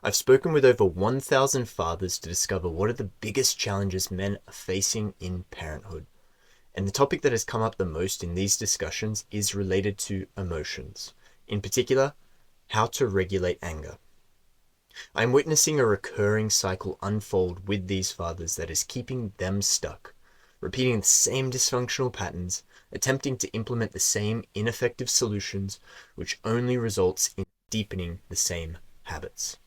I've spoken with over 1,000 fathers to discover what are the biggest challenges men are facing in parenthood. And the topic that has come up the most in these discussions is related to emotions. In particular, how to regulate anger. I'm witnessing a recurring cycle unfold with these fathers that is keeping them stuck, repeating the same dysfunctional patterns, attempting to implement the same ineffective solutions, which only results in deepening the same habits.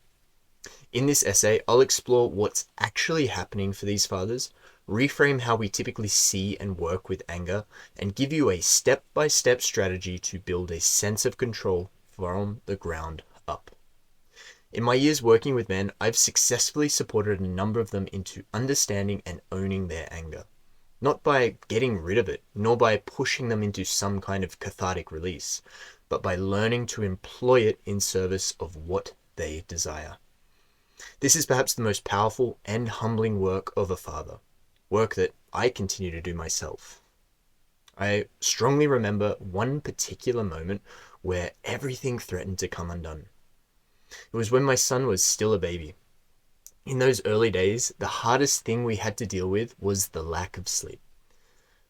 In this essay, I'll explore what's actually happening for these fathers, reframe how we typically see and work with anger, and give you a step-by-step strategy to build a sense of control from the ground up. In my years working with men, I've successfully supported a number of them into understanding and owning their anger. Not by getting rid of it, nor by pushing them into some kind of cathartic release, but by learning to employ it in service of what they desire. This is perhaps the most powerful and humbling work of a father, work that I continue to do myself. I strongly remember one particular moment where everything threatened to come undone. It was when my son was still a baby. In those early days, the hardest thing we had to deal with was the lack of sleep.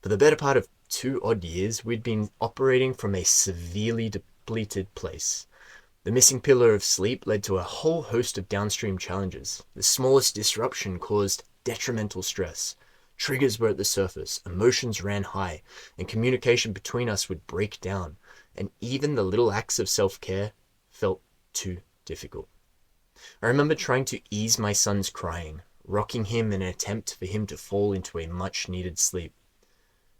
For the better part of 2 odd years, we'd been operating from a severely depleted place. The missing pillar of sleep led to a whole host of downstream challenges. The smallest disruption caused detrimental stress. Triggers were at the surface, emotions ran high, and communication between us would break down, and even the little acts of self-care felt too difficult. I remember trying to ease my son's crying, rocking him in an attempt for him to fall into a much-needed sleep.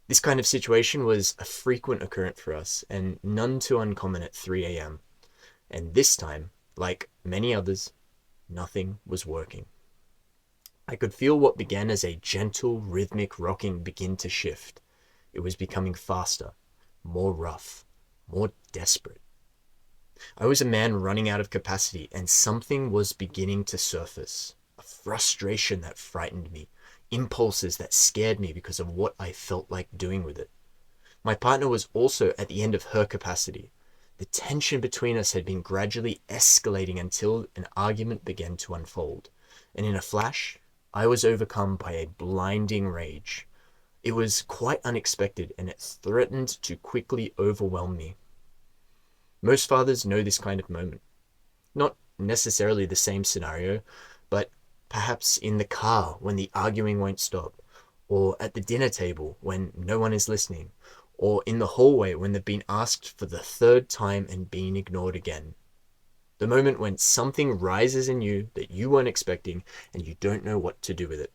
This kind of situation was a frequent occurrence for us, and none too uncommon at 3 a.m. And this time, like many others, nothing was working. I could feel what began as a gentle, rhythmic rocking begin to shift. It was becoming faster, more rough, more desperate. I was a man running out of capacity, and something was beginning to surface. A frustration that frightened me, impulses that scared me because of what I felt like doing with it. My partner was also at the end of her capacity. The tension between us had been gradually escalating until an argument began to unfold, and in a flash, I was overcome by a blinding rage. It was quite unexpected, and it threatened to quickly overwhelm me. Most fathers know this kind of moment. Not necessarily the same scenario, but perhaps in the car when the arguing won't stop, or at the dinner table when no one is listening, or in the hallway when they've been asked for the third time and been ignored again. The moment when something rises in you that you weren't expecting and you don't know what to do with it.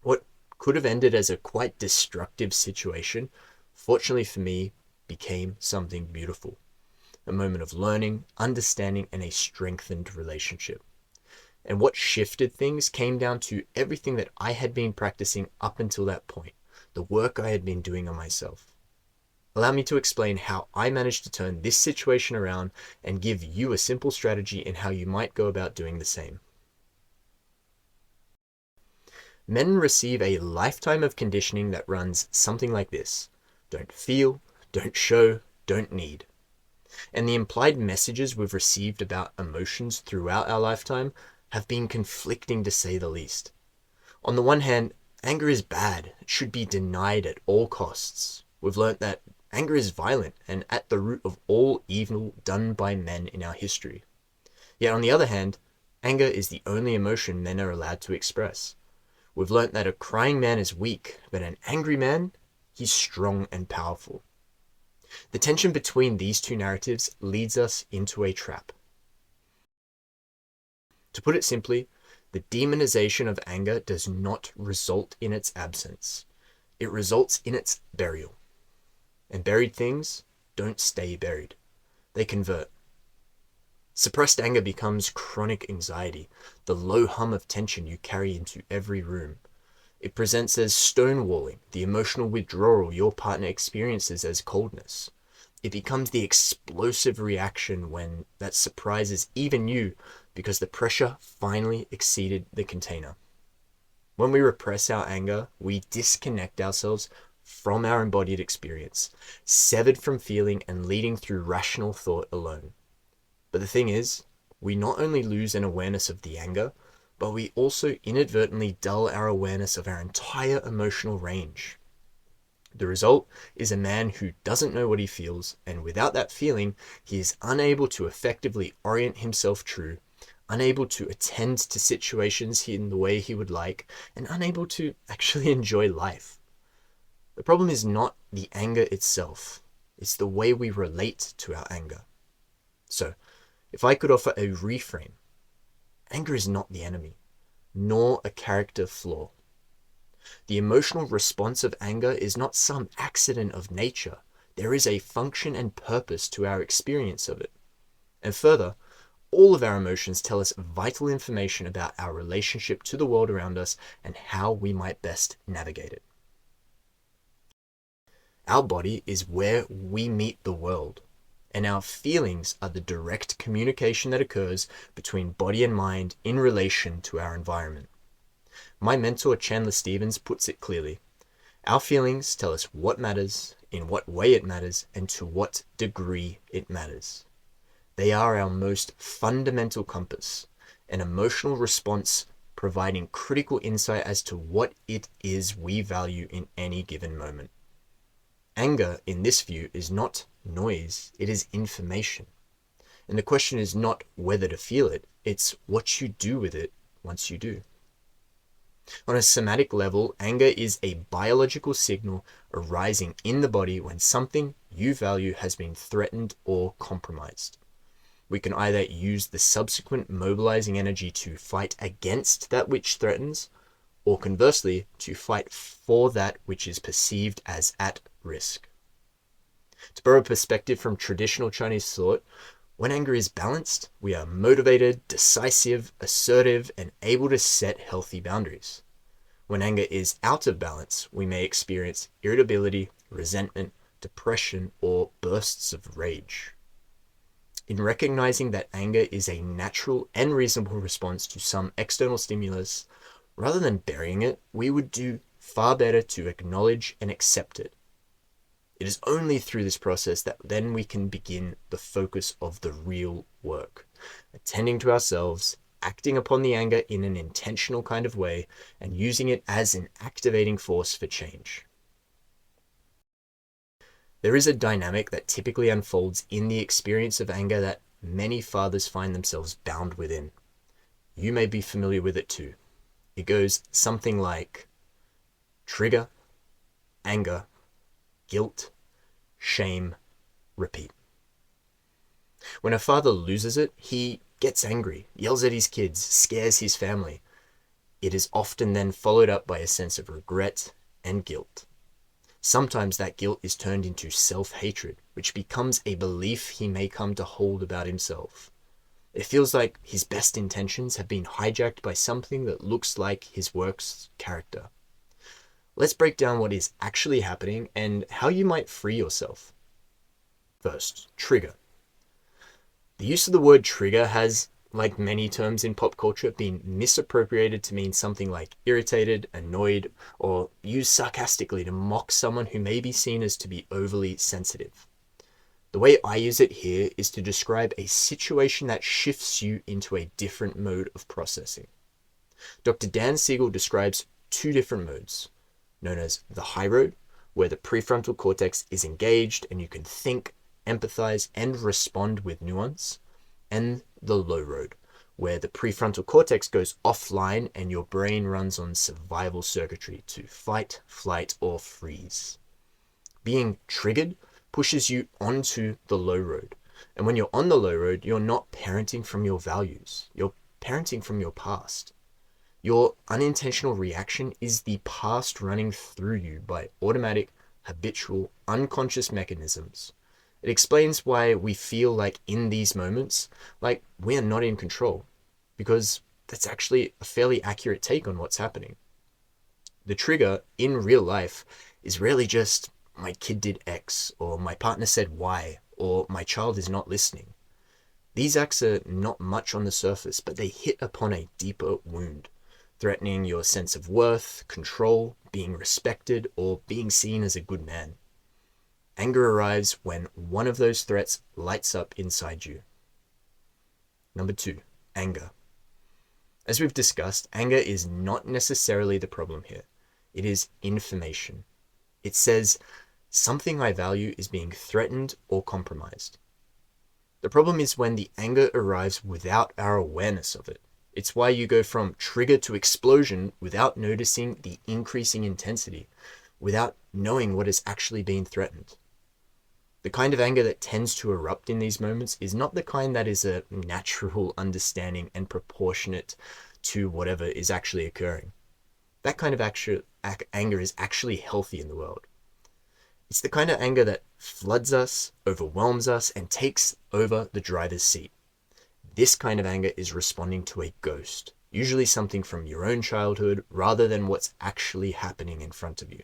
What could have ended as a quite destructive situation, fortunately for me, became something beautiful. A moment of learning, understanding, and a strengthened relationship. And what shifted things came down to everything that I had been practicing up until that point, the work I had been doing on myself. Allow me to explain how I managed to turn this situation around and give you a simple strategy in how you might go about doing the same. Men receive a lifetime of conditioning that runs something like this: don't feel, don't show, don't need. And the implied messages we've received about emotions throughout our lifetime have been conflicting to say the least. On the one hand, anger is bad, it should be denied at all costs. We've learnt that anger is violent and at the root of all evil done by men in our history. Yet on the other hand, anger is the only emotion men are allowed to express. We've learnt that a crying man is weak, but an angry man, he's strong and powerful. The tension between these two narratives leads us into a trap. To put it simply, the demonization of anger does not result in its absence. It results in its burial. And buried things don't stay buried. They convert. Suppressed anger becomes chronic anxiety, the low hum of tension you carry into every room. It presents as stonewalling, the emotional withdrawal your partner experiences as coldness. It becomes the explosive reaction that surprises even you because the pressure finally exceeded the container. When we repress our anger, we disconnect ourselves from our embodied experience, severed from feeling and leading through rational thought alone. But the thing is, we not only lose an awareness of the anger, but we also inadvertently dull our awareness of our entire emotional range. The result is a man who doesn't know what he feels, and without that feeling, he is unable to effectively orient himself true, unable to attend to situations in the way he would like, and unable to actually enjoy life. The problem is not the anger itself, it's the way we relate to our anger. So, if I could offer a reframe, anger is not the enemy, nor a character flaw. The emotional response of anger is not some accident of nature. There is a function and purpose to our experience of it. And further, all of our emotions tell us vital information about our relationship to the world around us and how we might best navigate it. Our body is where we meet the world, and our feelings are the direct communication that occurs between body and mind in relation to our environment. My mentor Chandler Stevens puts it clearly. Our feelings tell us what matters, in what way it matters, and to what degree it matters. They are our most fundamental compass, an emotional response providing critical insight as to what it is we value in any given moment. Anger, in this view, is not noise, it is information. And the question is not whether to feel it, it's what you do with it once you do. On a somatic level, anger is a biological signal arising in the body when something you value has been threatened or compromised. We can either use the subsequent mobilizing energy to fight against that which threatens, or conversely, to fight for that which is perceived as at risk. To borrow perspective from traditional Chinese thought, when anger is balanced, we are motivated, decisive, assertive, and able to set healthy boundaries. When anger is out of balance, we may experience irritability, resentment, depression, or bursts of rage. In recognizing that anger is a natural and reasonable response to some external stimulus, rather than burying it, we would do far better to acknowledge and accept it. It is only through this process that then we can begin the focus of the real work, attending to ourselves, acting upon the anger in an intentional kind of way, and using it as an activating force for change. There is a dynamic that typically unfolds in the experience of anger that many fathers find themselves bound within. You may be familiar with it too. It goes something like trigger, anger, guilt, shame, repeat. When a father loses it, he gets angry, yells at his kids, scares his family. It is often then followed up by a sense of regret and guilt. Sometimes that guilt is turned into self-hatred, which becomes a belief he may come to hold about himself. It feels like his best intentions have been hijacked by something that looks like his work's character. Let's break down what is actually happening and how you might free yourself. First, trigger. The use of the word trigger has, like many terms in pop culture, been misappropriated to mean something like irritated, annoyed, or used sarcastically to mock someone who may be seen as to be overly sensitive. The way I use it here is to describe a situation that shifts you into a different mode of processing. Dr. Dan Siegel describes two different modes, known as the high road, where the prefrontal cortex is engaged and you can think, empathize, and respond with nuance, and the low road, where the prefrontal cortex goes offline and your brain runs on survival circuitry to fight, flight, or freeze. Being triggered pushes you onto the low road. And when you're on the low road, you're not parenting from your values. You're parenting from your past. Your unintentional reaction is the past running through you by automatic, habitual, unconscious mechanisms. It explains why we feel like in these moments, like we're not in control, because that's actually a fairly accurate take on what's happening. The trigger in real life is rarely just my kid did X, or my partner said Y, or my child is not listening. These acts are not much on the surface, but they hit upon a deeper wound, threatening your sense of worth, control, being respected, or being seen as a good man. Anger arrives when one of those threats lights up inside you. Number 2, anger. As we've discussed, anger is not necessarily the problem here. It is information. It says, something I value is being threatened or compromised. The problem is when the anger arrives without our awareness of it. It's why you go from trigger to explosion without noticing the increasing intensity, without knowing what is actually being threatened. The kind of anger that tends to erupt in these moments is not the kind that is a natural understanding and proportionate to whatever is actually occurring. That kind of anger is actually healthy in the world. It's the kind of anger that floods us, overwhelms us, and takes over the driver's seat. This kind of anger is responding to a ghost, usually something from your own childhood, rather than what's actually happening in front of you.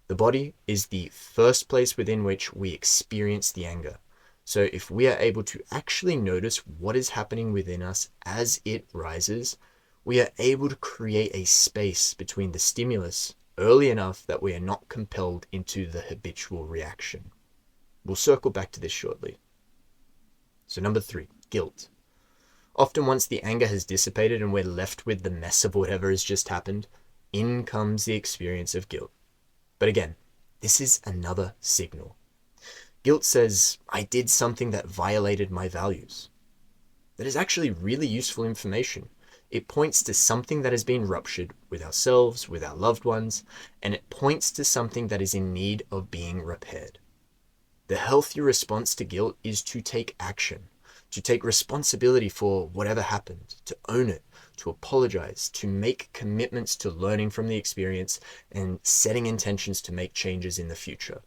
The body is the first place within which we experience the anger. So if we are able to actually notice what is happening within us as it rises, we are able to create a space between the stimulus early enough that we are not compelled into the habitual reaction. We'll circle back to this shortly. So number 3, guilt. Often once the anger has dissipated and we're left with the mess of whatever has just happened, in comes the experience of guilt. But again, this is another signal. Guilt says, I did something that violated my values. That is actually really useful information. It points to something that has been ruptured with ourselves, with our loved ones, and it points to something that is in need of being repaired. The healthy response to guilt is to take action, to take responsibility for whatever happened, to own it, to apologize, to make commitments to learning from the experience and setting intentions to make changes in the future.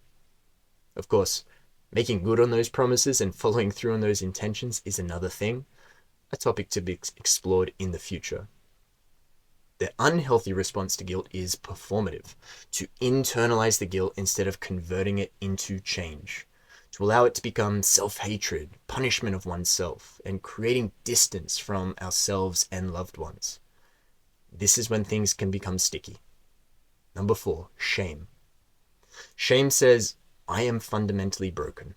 Of course, making good on those promises and following through on those intentions is another thing, a topic to be explored in the future. The unhealthy response to guilt is performative, to internalize the guilt instead of converting it into change, to allow it to become self-hatred, punishment of oneself, and creating distance from ourselves and loved ones. This is when things can become sticky. Number 4, shame. Shame says, I am fundamentally broken.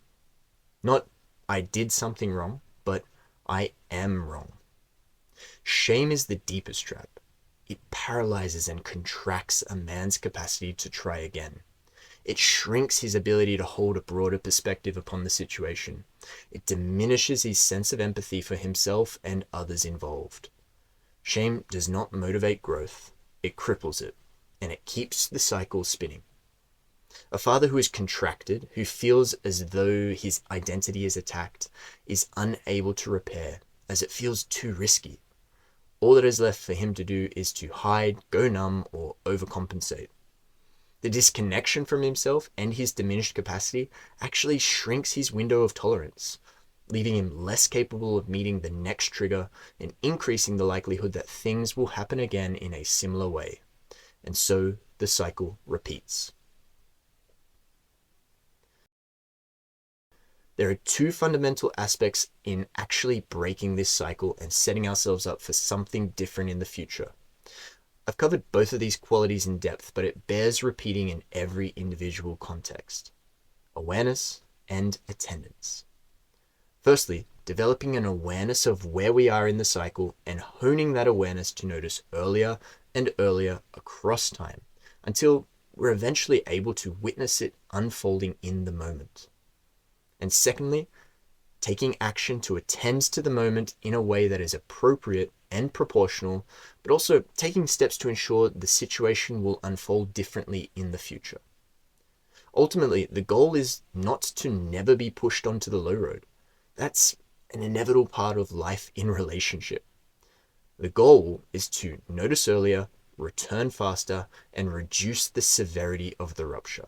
Not, I did something wrong, but I am wrong. Shame is the deepest trap. It paralyzes and contracts a man's capacity to try again. It shrinks his ability to hold a broader perspective upon the situation. It diminishes his sense of empathy for himself and others involved. Shame does not motivate growth, it cripples it, and it keeps the cycle spinning. A father who is contracted, who feels as though his identity is attacked, is unable to repair, as it feels too risky. All that is left for him to do is to hide, go numb, or overcompensate. The disconnection from himself and his diminished capacity actually shrinks his window of tolerance, leaving him less capable of meeting the next trigger and increasing the likelihood that things will happen again in a similar way. And so the cycle repeats. There are 2 fundamental aspects in actually breaking this cycle and setting ourselves up for something different in the future. I've covered both of these qualities in depth, but it bears repeating in every individual context. Awareness and attendance. Firstly, developing an awareness of where we are in the cycle and honing that awareness to notice earlier and earlier across time until we're eventually able to witness it unfolding in the moment. And secondly, taking action to attend to the moment in a way that is appropriate and proportional, but also taking steps to ensure the situation will unfold differently in the future. Ultimately, the goal is not to never be pushed onto the low road. That's an inevitable part of life in relationship. The goal is to notice earlier, return faster, and reduce the severity of the rupture.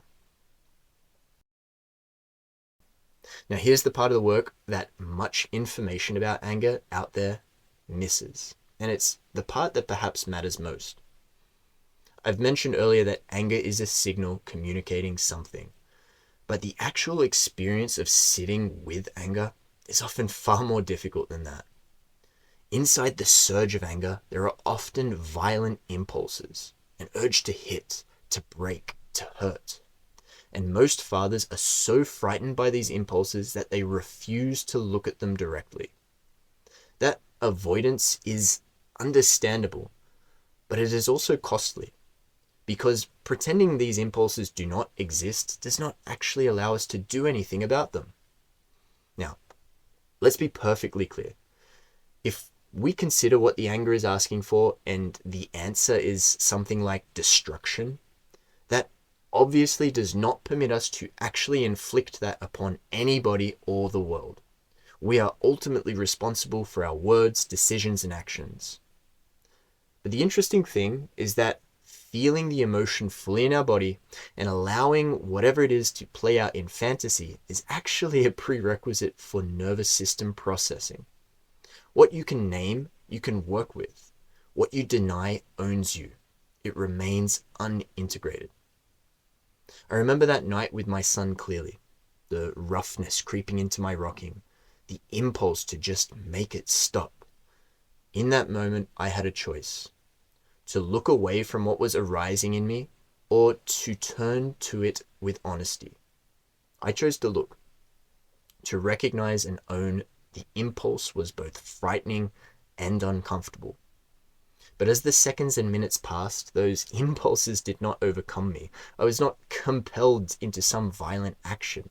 Now here's the part of the work that much information about anger out there misses, and it's the part that perhaps matters most. I've mentioned earlier that anger is a signal communicating something, but the actual experience of sitting with anger is often far more difficult than that. Inside the surge of anger, there are often violent impulses, an urge to hit, to break, to hurt. And most fathers are so frightened by these impulses that they refuse to look at them directly. avoidance is understandable, but it is also costly, because pretending these impulses do not exist does not actually allow us to do anything about them. Now, let's be perfectly clear. If we consider what the anger is asking for and the answer is something like destruction, that obviously does not permit us to actually inflict that upon anybody or the world. We are ultimately responsible for our words, decisions, and actions. But the interesting thing is that feeling the emotion fully in our body and allowing whatever it is to play out in fantasy is actually a prerequisite for nervous system processing. What you can name, you can work with. What you deny owns you. It remains unintegrated. I remember that night with my son clearly, the roughness creeping into my rocking, the impulse to just make it stop. In that moment, I had a choice: to look away from what was arising in me, or to turn to it with honesty. I chose to look, to recognize and own the impulse was both frightening and uncomfortable. But as the seconds and minutes passed, those impulses did not overcome me. I was not compelled into some violent action.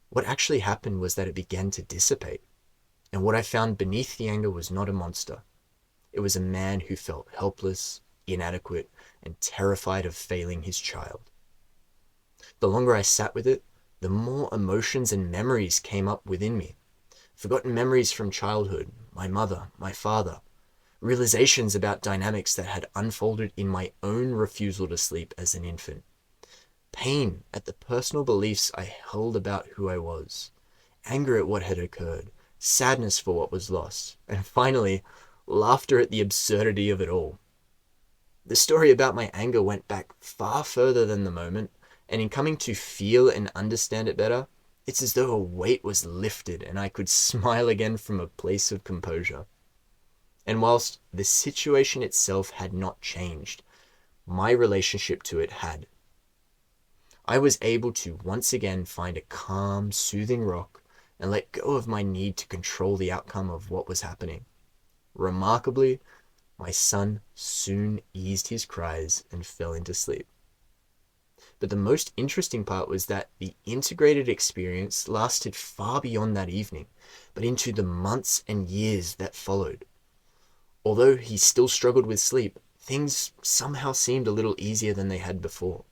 What actually happened was that it began to dissipate, and what I found beneath the anger was not a monster. It was a man who felt helpless, inadequate, and terrified of failing his child. The longer I sat with it, the more emotions and memories came up within me. Forgotten memories from childhood, my mother, my father, realizations about dynamics that had unfolded in my own refusal to sleep as an infant, pain at the personal beliefs I held about who I was, anger at what had occurred, sadness for what was lost, and finally, laughter at the absurdity of it all. The story about my anger went back far further than the moment, and in coming to feel and understand it better, it's as though a weight was lifted and I could smile again from a place of composure. And whilst the situation itself had not changed, my relationship to it had. I was able to once again find a calm, soothing rock and let go of my need to control the outcome of what was happening. Remarkably, my son soon eased his cries and fell into sleep. But the most interesting part was that the integrated experience lasted far beyond that evening, but into the months and years that followed. Although he still struggled with sleep, things somehow seemed a little easier than they had before.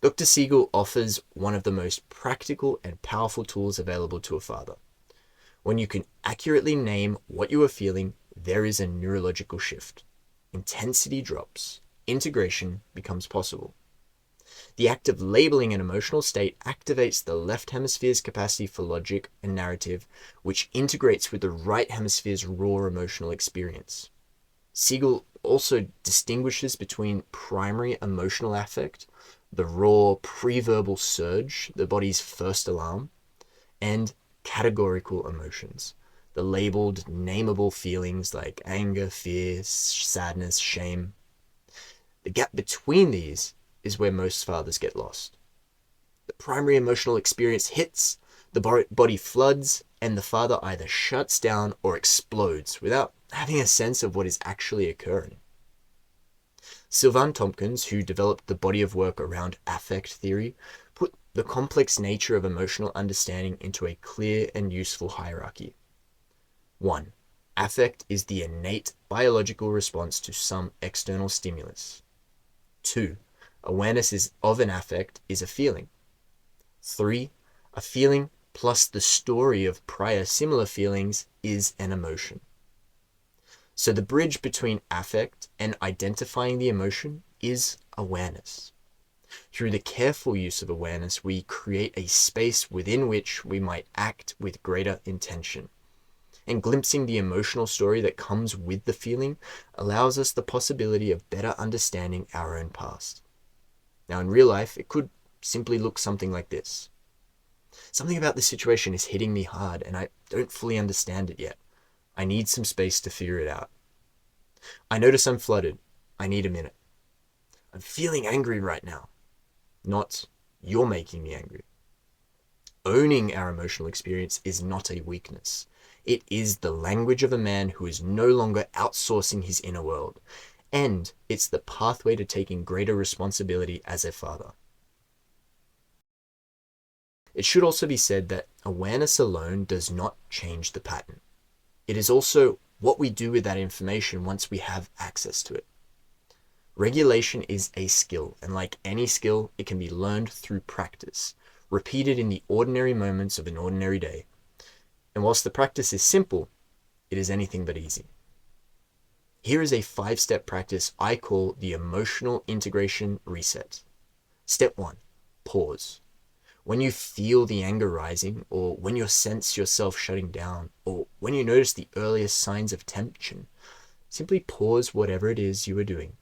Dr. Siegel offers one of the most practical and powerful tools available to a father. When you can accurately name what you are feeling, there is a neurological shift. Intensity drops. Integration becomes possible. The act of labeling an emotional state activates the left hemisphere's capacity for logic and narrative, which integrates with the right hemisphere's raw emotional experience. Siegel also distinguishes between primary emotional affect, the raw pre-verbal surge, the body's first alarm, and categorical emotions, the labeled, nameable feelings like anger, fear, sadness, shame. The gap between these is where most fathers get lost. The primary emotional experience hits, the body floods, and the father either shuts down or explodes without having a sense of what is actually occurring. Sylvan Tompkins, who developed the body of work around affect theory, put the complex nature of emotional understanding into a clear and useful hierarchy. 1. Affect is the innate biological response to some external stimulus. 2. Awareness of an affect is a feeling. 3. A feeling plus the story of prior similar feelings is an emotion. So the bridge between affect and identifying the emotion is awareness. Through the careful use of awareness, we create a space within which we might act with greater intention. And glimpsing the emotional story that comes with the feeling allows us the possibility of better understanding our own past. Now, in real life, it could simply look something like this. Something about this situation is hitting me hard, and I don't fully understand it yet. I need some space to figure it out. I notice I'm flooded. I need a minute. I'm feeling angry right now. Not, you're making me angry. owning our emotional experience is not a weakness. It is the language of a man who is no longer outsourcing his inner world, and it's the pathway to taking greater responsibility as a father. It should also be said that awareness alone does not change the pattern. It is also what we do with that information once we have access to it. Regulation is a skill, and like any skill, it can be learned through practice, repeated in the ordinary moments of an ordinary day. And whilst the practice is simple, it is anything but easy. Here is a 5-step practice I call the emotional integration reset. Step 1, pause. When you feel the anger rising, or when you sense yourself shutting down, or when you notice the earliest signs of tension, simply pause whatever it is you are doing.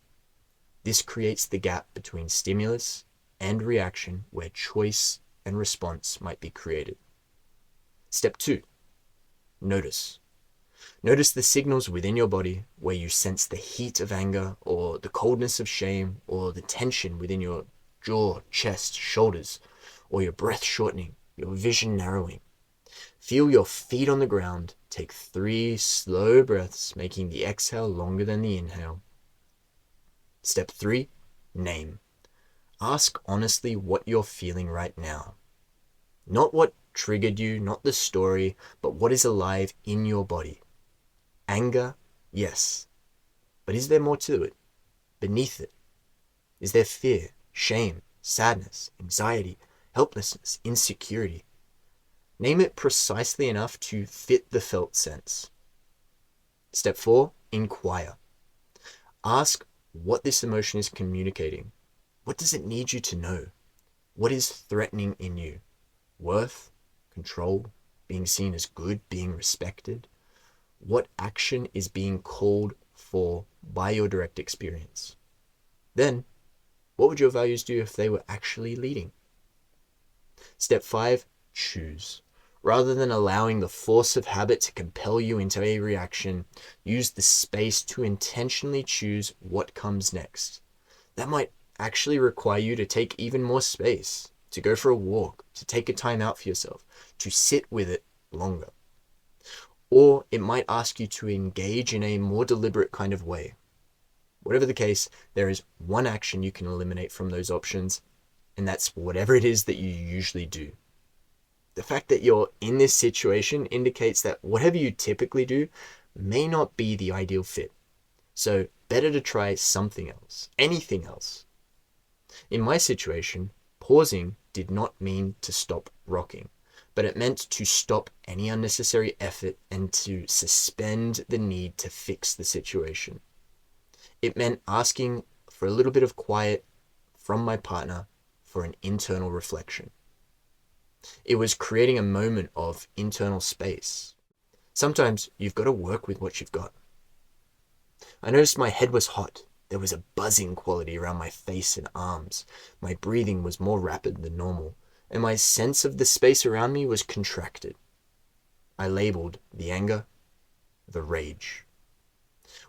This creates the gap between stimulus and reaction where choice and response might be created. Step 2, notice. Notice the signals within your body where you sense the heat of anger or the coldness of shame or the tension within your jaw, chest, shoulders, or your breath shortening, your vision narrowing. Feel your feet on the ground. Take 3 slow breaths, making the exhale longer than the inhale. Step 3, name. Ask honestly what you're feeling right now. Not what triggered you, not the story, but what is alive in your body. Anger, yes. But is there more to it? Beneath it? Is there fear, shame, sadness, anxiety, helplessness, insecurity? Name it precisely enough to fit the felt sense. Step 4, inquire. Ask what this emotion is communicating. What does it need you to know? What is threatening in you? Worth, control, being seen as good, being respected? What action is being called for by your direct experience? Then, what would your values do if they were actually leading? Step 5, choose. Rather than allowing the force of habit to compel you into a reaction, use the space to intentionally choose what comes next. That might actually require you to take even more space, to go for a walk, to take a time out for yourself, to sit with it longer. Or it might ask you to engage in a more deliberate kind of way. Whatever the case, there is one action you can eliminate from those options, and that's whatever it is that you usually do. The fact that you're in this situation indicates that whatever you typically do may not be the ideal fit. So better to try something else, anything else. In my situation, pausing did not mean to stop rocking, but it meant to stop any unnecessary effort and to suspend the need to fix the situation. It meant asking for a little bit of quiet from my partner for an internal reflection. It was creating a moment of internal space. Sometimes you've got to work with what you've got. I noticed my head was hot. There was a buzzing quality around my face and arms. My breathing was more rapid than normal, and my sense of the space around me was contracted. I labeled the anger, the rage.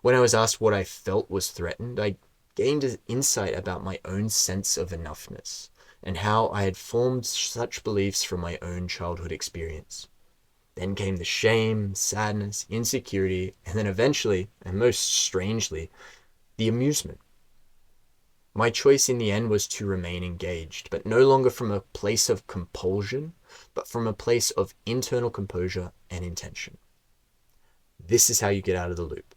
When I was asked what I felt was threatened, I gained an insight about my own sense of enoughness and how I had formed such beliefs from my own childhood experience. Then came the shame, sadness, insecurity, and then eventually, and most strangely, the amusement. My choice in the end was to remain engaged, but no longer from a place of compulsion, but from a place of internal composure and intention. This is how you get out of the loop.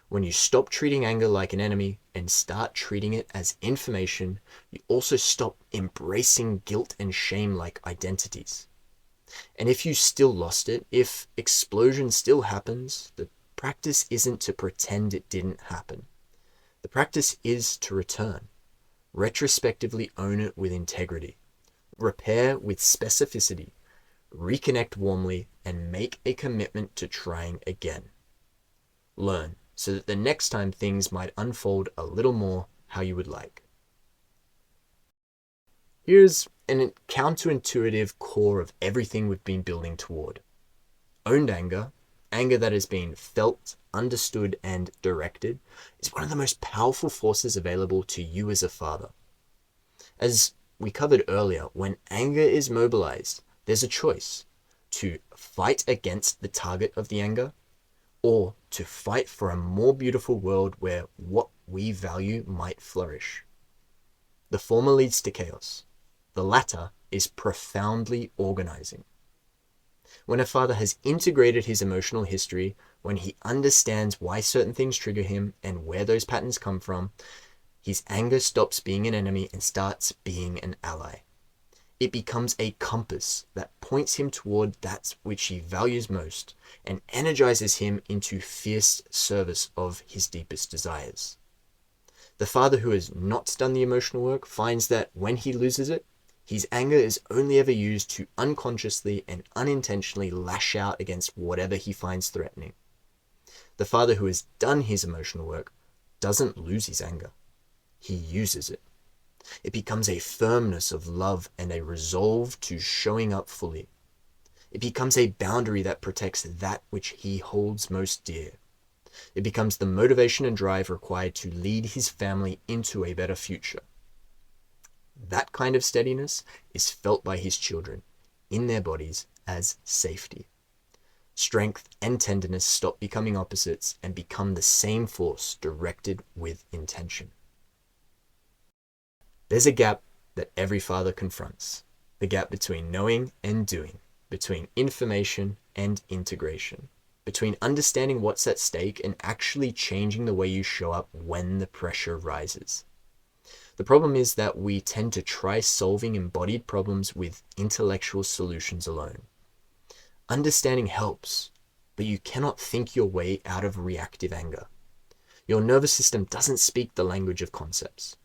When you stop treating anger like an enemy and start treating it as information, you also stop embracing guilt and shame like identities. And if you still lost it, if explosion still happens, the practice isn't to pretend it didn't happen. The practice is to return, retrospectively own it with integrity, repair with specificity, reconnect warmly, and make a commitment to trying again. Learn so that the next time things might unfold a little more how you would like. Here's an counterintuitive core of everything we've been building toward. Owned anger, anger that has been felt, understood, and directed, is one of the most powerful forces available to you as a father. As we covered earlier, when anger is mobilized, there's a choice to fight against the target of the anger or to fight for a more beautiful world where what we value might flourish. The former leads to chaos. The latter is profoundly organizing. When a father has integrated his emotional history, when he understands why certain things trigger him and where those patterns come from, his anger stops being an enemy and starts being an ally. It becomes a compass that points him toward that which he values most and energizes him into fierce service of his deepest desires. The father who has not done the emotional work finds that when he loses it, his anger is only ever used to unconsciously and unintentionally lash out against whatever he finds threatening. The father who has done his emotional work doesn't lose his anger. He uses it. It becomes a firmness of love and a resolve to showing up fully. It becomes a boundary that protects that which he holds most dear. It becomes the motivation and drive required to lead his family into a better future. That kind of steadiness is felt by his children in their bodies as safety. Strength and tenderness stop becoming opposites and become the same force directed with intention. There's a gap that every father confronts, the gap between knowing and doing, between information and integration, between understanding what's at stake and actually changing the way you show up when the pressure rises. The problem is that we tend to try solving embodied problems with intellectual solutions alone. Understanding helps, but you cannot think your way out of reactive anger. Your nervous system doesn't speak the language of concepts.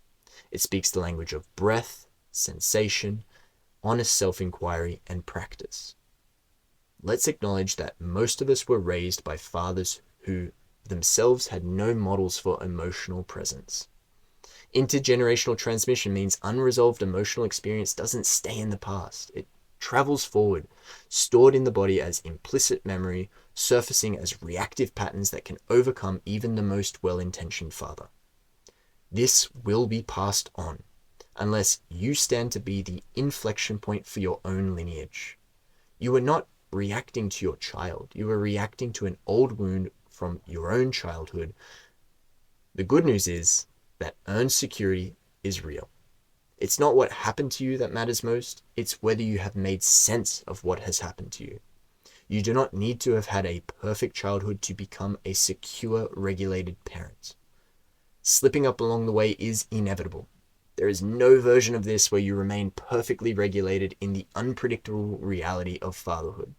It speaks the language of breath, sensation, honest self-inquiry, and practice. Let's acknowledge that most of us were raised by fathers who themselves had no models for emotional presence. Intergenerational transmission means unresolved emotional experience doesn't stay in the past. It travels forward, stored in the body as implicit memory, surfacing as reactive patterns that can overcome even the most well-intentioned father. This will be passed on, unless you stand to be the inflection point for your own lineage. You are not reacting to your child. You are reacting to an old wound from your own childhood. The good news is that earned security is real. It's not what happened to you that matters most. It's whether you have made sense of what has happened to you. You do not need to have had a perfect childhood to become a secure, regulated parent. Slipping up along the way is inevitable. There is no version of this where you remain perfectly regulated in the unpredictable reality of fatherhood.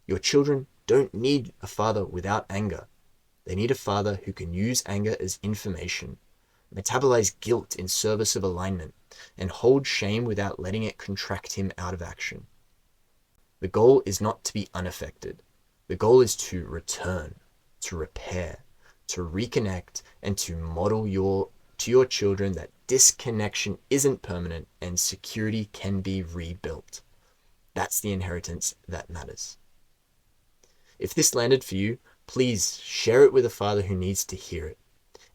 Your children don't need a father without anger. They need a father who can use anger as information, metabolize guilt in service of alignment, and hold shame without letting it contract him out of action. The goal is not to be unaffected. The goal is to return, to repair, to reconnect, and to model to your children that disconnection isn't permanent and security can be rebuilt. That's the inheritance that matters. If this landed for you, please share it with a father who needs to hear it.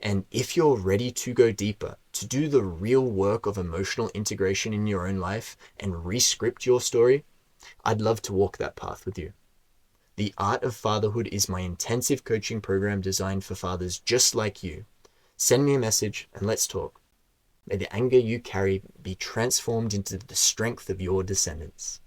And if you're ready to go deeper, to do the real work of emotional integration in your own life and re-script your story, I'd love to walk that path with you. The Art of Fatherhood is my intensive coaching program designed for fathers just like you. Send me a message and let's talk. May the anger you carry be transformed into the strength of your descendants.